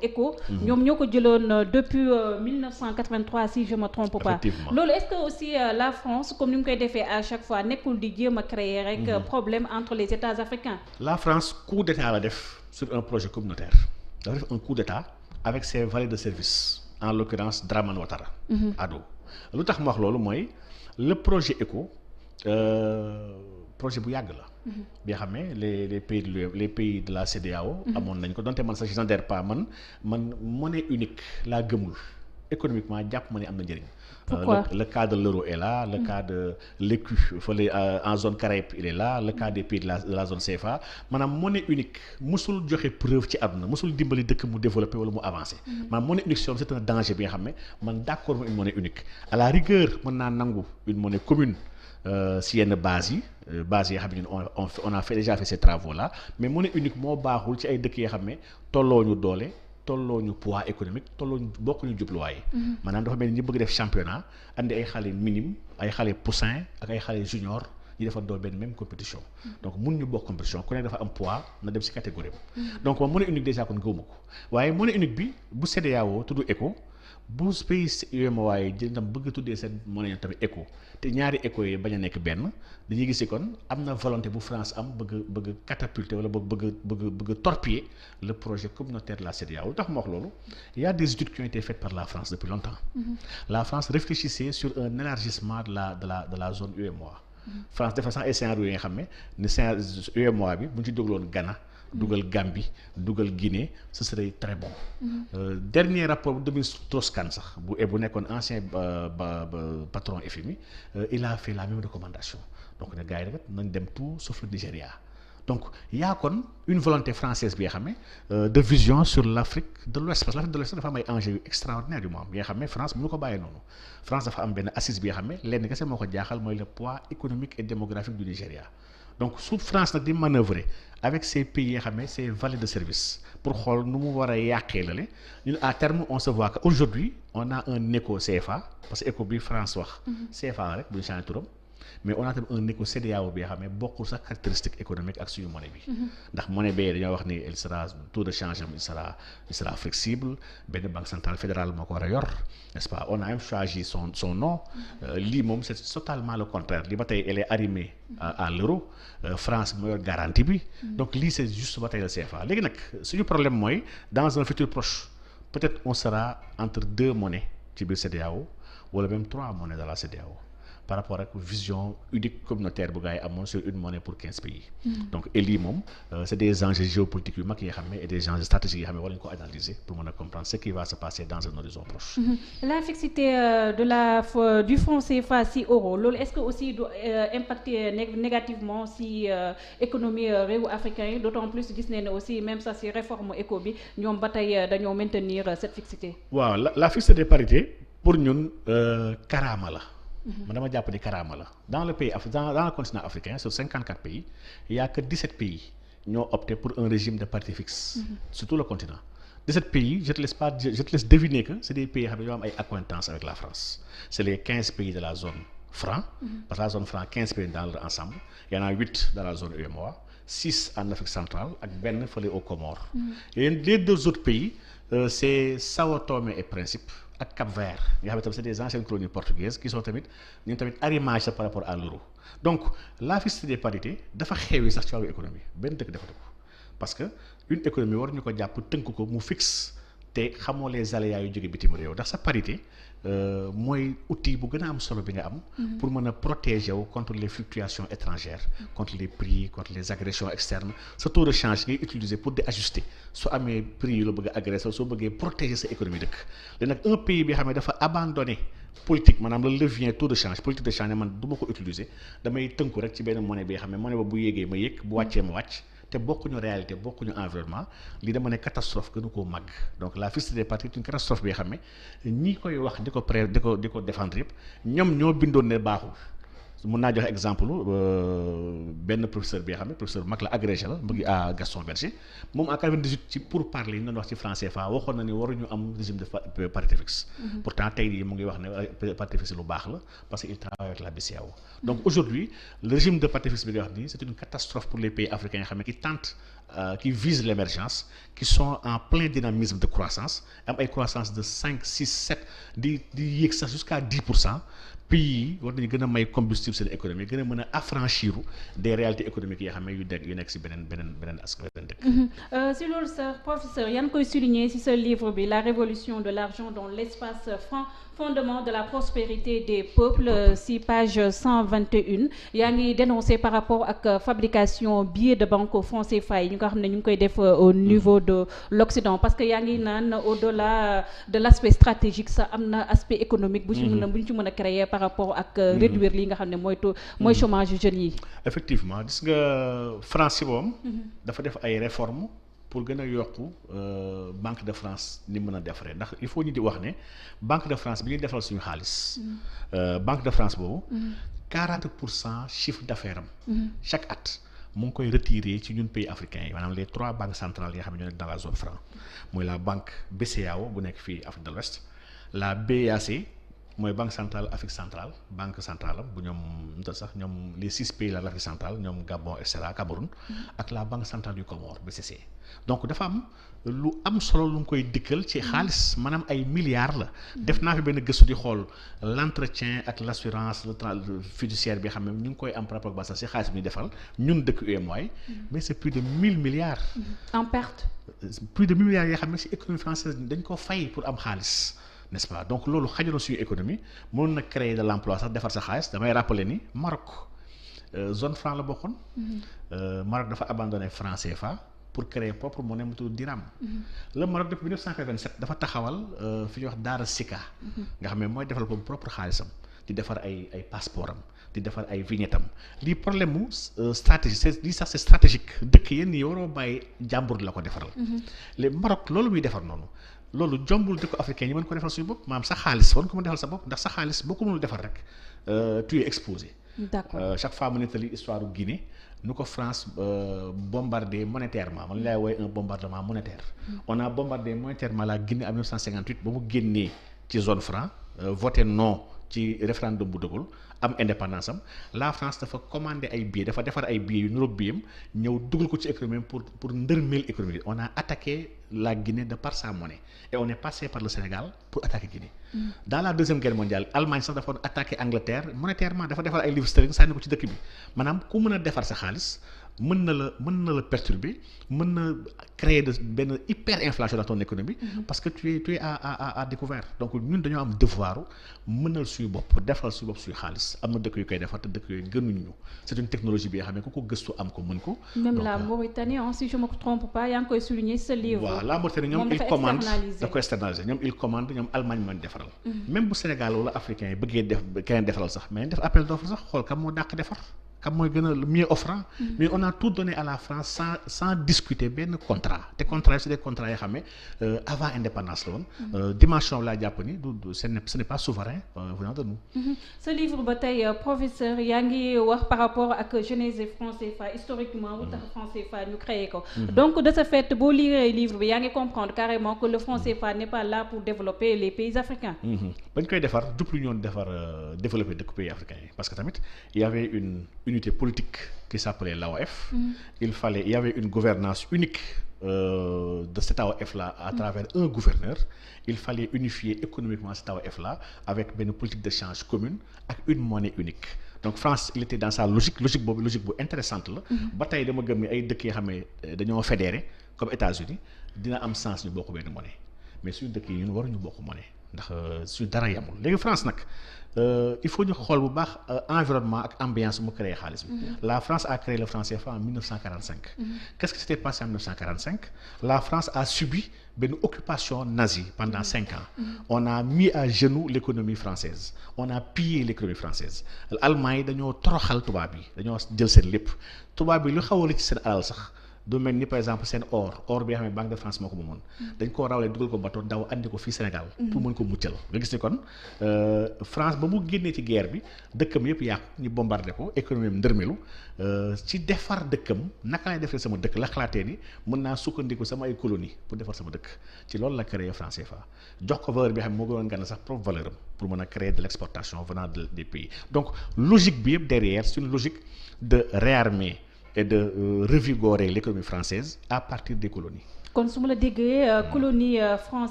ECO. ñoom ñoo ko jëloon depuis 1983 si je me trompe pas. loolu est-ce que aussi la France comme ni mu koy defee à chaque fois nekkul di jéem a créer rek problème entre les États africains. La France coup d'état la def sur un projet communautaire dafa def un coup d'état avec ses valets de service en l'occurrence Dramane Ouattara. Ado lu tax ma wax loolu mooy le projet ECO projet bu yàgg la. bi nga xam ne les pays de la CEDEAO. amoon nañ ko donte man sax je n'adhère pas man monnaie unique laa gëmul économiquement jàpp ma ne am na njëriñ. Pourquoi? Le cas de l'euro est là, le cas de l'écu fële en zone Caraïbes il est là, le cas des pays de la zone CFA maanaam monnaie unique musul joxe preuve ci àdduna musul dimbali dëkk mu développé wala mu avancé. maanaam monnaie unique c'est un danger bi nga xam ne man d'accord ma une monnaie unique à la rigueur mën naa nangu une monnaie commune. si yenn bases yi yoo xam ne ñun on a déjà fait ces travaux là mais monnaie unique moo baaxul ci ay dëkk yoo xam ne tolloo ñu doole tolloo ñu poids économique tolloo ñu bokkuñu jubluwaay. maanaam dafa mel ni ñi bëgg def championnat andi ay xale minime ay xale poussin ak ay xale junior ñu defar doon benn même compétition. donc mun ñu bokk compétition ku nekk dafa am poids na dem si catégorie donc moom monnaie unique déjà kon gëwuma ko waaye monnaie unique bi bu CEDEAO tudd ECO. bu pays UEMOA yi jël tam bëgg tuddee seen monnaie tamit ECO te ñaari ECO yi bañ a nekk benn dañuy gis kon am na volonté bu France am bëgg catapulter wala bëgg torpiller le projet communautaire de la CEDEAO lu tax ma wax loolu il y a des études qui ont été faites par la France depuis longtemps. La France réfléchissait sur un élargissement de la zone UEMOA. France dafa sax ay scénario yi nga xam ne scénario UEMOA bi bu ñu ci dégloon Ghana. dugal Gambie dugal Guinée ce serait très bon. Dernier rapport bu demee Strauss-Kahn sax bu nekkoon ancien patron FMI il a fait la même recommandation donc ne gars yi rek nañ dem tout sauf le Nigeria donc y a kon une volonté française bi nga xam ne de vision sur l'Afrique de l'Ouest parce que l'Afrique de l'Ouest dafa am ay enjeux yu extraordinaires yu mu am bi nga xam ne France mënu ko bàyyee noonu France dafa am benn assise bi nga xam ne lenn kese moo ko jaaxal mooy le poids économique et démographique du Nigeria. donc su France nag di manœuvrer avec ces pays yi nga xam ne ces vallées de service pour xool nu mu war a yàqee lale ñun à terme on se voit que aujourd'hui on a un éco CFA parce que éco bi France wax CFA rek bu ñu changé turam mais on a tamit un éco CEDEAO bi nga xam ne bokkul sax caractéristique économique ak suñu monnaie bi ndax monnaie bee dañoo wax ni elle sera taux de change il sera flexible benn banque centrale fédérale moo ko war a yor n'est-ce pas on a même choisi son nom lii moom c'est totalement le contraire li ba tey elle est arrimée à l'euro France moo yor garantie bi donc lii c'est juste ba tey le CFA léegi nag suñu problème mooy dans un futur proche peut-être on sera entre deux monnaies ci biir CEDEAO wala même trois monnaies dans la CEDEAO par rapport ak vision unique communautaire bu gars yi amoon sur une monnaie pour 15 pays. donc et lii moom c'est des enjeux géopolitiques yu mag yi nga xam ne et des enjeux stratégiques yi nga xam ne war nañu ko analyser pour mën a comprendre ce qui va se passer dans un horizon proche. La fixité du franc CFA si euro loolu est-ce que aussi du impacter négativement si économie réewu africain yi d'autant plus gis nañ ne aussi même ça si réforme éco bi ñoom ba tey dañoo maintenir cette fixité. waaw la fixité des parités pour ñun karaama la. man dama jàpp ni karaama la dans le pays dans le continent africain sur 54 pays il y a que 17 pays ñoo opté pour un régime de parité fixe sur tout le continent 17 pays je te laisse deviner que c'est des pays yoo xam ne ñoo am ay accointances avec la France c'est les 15 pays de la zone franc parce que la zone franc 15 pays dans leur ensemble il y en a 8 dans la zone UEMOA 6 en Afrique centrale ak benn fële aux Comores et les deux autres pays c'est Sao Tomé et Principe ak Cap-Vert nga xam ne tamit c'est des anciennes colonies portugaises qui sont tamit ñun tamit arrimage par rapport à l'euro donc la fixité des parités dafa xewi sax ci wàllu économie benn dëkk defatu ko parce que une économie war ñu ko jàpp tënk ko mu fixe te xamoo les aléas yu jóge bitim réew ndax sa parité mooy outil bu gën a am solo bi nga am pour mën a protéger wu contre les fluctuations étrangères contre les prix contre les agressions externes sa taux de change ngay utiliser pour di ajuster su amee prix yu la bëgg a agresser soo bëggee protéger sa économie dëkk léegi nag un pays bi xam ne dafa abandonné politique maanaam le levier taux de change politique de change man du ma ko utiliser damay tënku rek ci benn monnaie bi nga xam ne monnaie ba bu yéegee ma yéeg bu wàccee ma wàcc te bokkuñu réalité bokkuñu environnement lii dama ne catastrophe gënu koo màgg donc la fixité des parités c'est une catastrophe bi nga xam ne ñi koy wax di ko défendre yëpp ñoom ñoo bindoon ne baaxul mun naa joxe exemple benn professeur bi nga xam ne professeur mag la agrégé la mu ngi à Gaston Berger moom en 98 ci pour parler ñu doon wax ci franc CFA waxoon na ni waruñu am régime de parité fixe pourtant tey jii mu ngi wax ne parité fixe lu baax la parce que il travaille avec la BCEAO donc aujourd'hui le régime de parité fixe bi nga wax nii c'est une catastrophe pour les pays africains yoo xam ne qui tentent qui visent l'émergence, qui sont en plein dynamisme de croissance am ay croissance de 5 6 7 di yéeg sax jusqu'à 10%. pays yi war nañu gën a may combustible seen économie gën a mën a affranchir des réalités économiques yoo xam ne yu nekk si beneen aspect beneen dëkk. si loolu sax professeur yaa ngi koy souligner si ce livre bi la révolution de l'argent dans l'espace franc fondement de la prospérité des peuples si page 121 yaa ngi dénoncé par rapport ak fabrication billets de banque francs CFA yi ñu nga xam ne ñu ngi koy def au niveau de l'Occident parce que yaa ngi naan au-delà de l'aspect stratégique sax am na aspect économique bu ñu ci mën a créer par rapport ak réduire li nga xam ne mooy chômage jeunes yi. effectivement gis nga France si moom dafa def ay réformes pour gën a yokku Banque de France ni mën a defaree ndax il faut ñu di wax ne Banque de France bi ñuy defal suñu xaalis Banque de France boobu 40% chiffre d'affaires am chaque at mu ngi koy retirer ci ñun pays africains yi maanaam les 3 banques centrales yi nga xam ne ñoo nekk dans la zone franc mooy la banque BCEAO bu nekk fii Afrique de l'Ouest la BEAC mooy banque centrale Afrique centrale banque centrale am bu ñoom les 6 pays de l'Afrique centrale ñoom Gabon et cetera Cameroun ak la banque centrale du Comore BCC donc dafa am lu am solo lu mu koy dikkal ci xaalis maanaam ay milliards la def naa fi benn gëstu di xool l'entretien ak l'assurance le fiduciaire bi xam ne ñu ngi koy am par rapport ak si xaalis bi ñu defal ñun dëkk UEMOA mais c'est plus de 1000 milliards en perte plus de 1000 milliards yoo xam ne si économie française dañ ko fay pour am xaalis n'est-ce pas donc loolu xajaloon suñu économie mënoon na créer de l'emploi sax defar sa xaalis damay rappeler ni Maroc zone franc la bokkoon Maroc dafa abandonné franc CFA pour créer propre monnaie mu tudd dirham le Maroc depuis 1987 dafa taxawal fi ñuy wax Daara Sika nga xam ne mooy defal ko propre xaalisam di defar ay passeport am di defar ay vignette am lii problème mu stratégie c'est stratégique dëkk yenn yi waroo bàyyi jàmbur la ko defaral les Maroc loolu muy defar noonu loolu jombul dëkk africain yi mën ko defal suñu bopp maanaam sa xaalis war nga ko mën defal sa bopp ndax sa xaalis boo ko mënul defar rek tu es exposé. D'accord. Chaque fois mu nettali histoire du Guinée nu ko France bombardé monétairement man laay woowe un bombardement monétaire. On a bombardé monétairement la Guinée en 1958 ba mu génnee ci zone franc voté non ci référendum bu dëggul am indépendance am la France dafa commandé ay billets dafa defar ay billets yu niroog biyam ñëw dugal ko ci économie pour ndërmeel économie on a attaqué la Guinée de par sa monnaie et on est passé par le Sénégal pour attaquer Guinée. Dans la deuxième guerre mondiale Allemagne sax dafa attaqué Angleterre monétairement dafa defar ay livres sterling sànni ko ci dëkk bi maanaam ku mën a defar sa xaalis mën na la perturber mën na créer benn hyperinflation dans ton économie parce que tu es à découvert donc ñun dañoo am devoiru mënal suñu bopp defal suñu bopp suñu xaalis am na dëkk yu koy defar te dëkk yooyu gënuñu ñu c'est une technologie bi nga xam ne ku ko gëstu am ko mën ko. Même la Mauritanie si je me trompe pas yaa ngi koy souligner ce livre. waaw la Mauritanie ñoom il commande da ko externaliser ñoom il commande ñoom Allemagne moo defaral. même bu Sénégal wala africain yi bëggee def keneen defaral sax mais def appel d'offre sax xool kam moo dàq defar. kam mooy gën a mieux offrant mais on a tout donné à la France sans discuter benn contrat te contrat yi c'est des contrats yoo xam ne avant indépendance la woon dimension laa jàpp ni ce n'est pas souverain venant de nous. ce livre ba tey professeur yaa ngi wax par rapport ak genèse franc CFA historiquement bu tax franc CFA ñu créé ko donc de ce fait boo lire livre bi yaa ngi comprendre carrément que le franc CFA n'est pas là pour développer les pays africains. bañ koy defar jublu ñoon defar développer dëkk pays africains yi parce que tamit il y avait une unité politique qui s'appelait l'AOF. Il y avait une gouvernance unique de cette AOF là à travers un gouverneur. Il fallait unifier économiquement cette AOF là avec une politique d'échange commune ak une monnaie unique. Donc France il était dans sa logique boobu logique bu intéressante la. ba tey dama gëm ni ay dëkk yoo xam ne dañoo fédéré comme États-Unis dina am sens ñu bokk benn monnaie mais suñu dëkk yi ñun waruñu bokk monnaie ndax suñu dara yamul léegi France nag. Il faut ñu xool bu baax environnement ak ambiance mu créé xaalis bi. La France a créé le franc CFA en 1945. Qu'est-ce qui s'était passé en 1945? La France a subi benn occupation nazie pendant 5 ans. On a mis à genoux l'économie française. On a pillé l'économie française. Allemagne yi dañoo toroxal tubaab yi dañoo jël seen lépp tubaab yi lu xaw a ci seen alal sax. du mel ni par exemple seen or bi nga xam ne Banque de France moo ko moomoon dañ koo rawlee dugal ko bateau daw andi ko fii Sénégal pour mën ko muccal nga gis ni kon France ba mu génnee ci guerre bi dëkkam yëpp yàqu ñu bombardé ko économie am ndërmelu ci defar dëkkam naka lay defee sama dëkk la xalaatee ni mën naa sukkandiku sama ay colonie pour defar sama dëkk ci loolu la créé franc CFA jox ko valeur bi xam ne moo gënoon gànna sax propre valeur am pour mën a créer de l'exportation venant des pays donc logique bi yëpp derrière c'est une logique de réarmer et de revigorer l'économie française à partir des colonies. kon su ma la déggee colonie française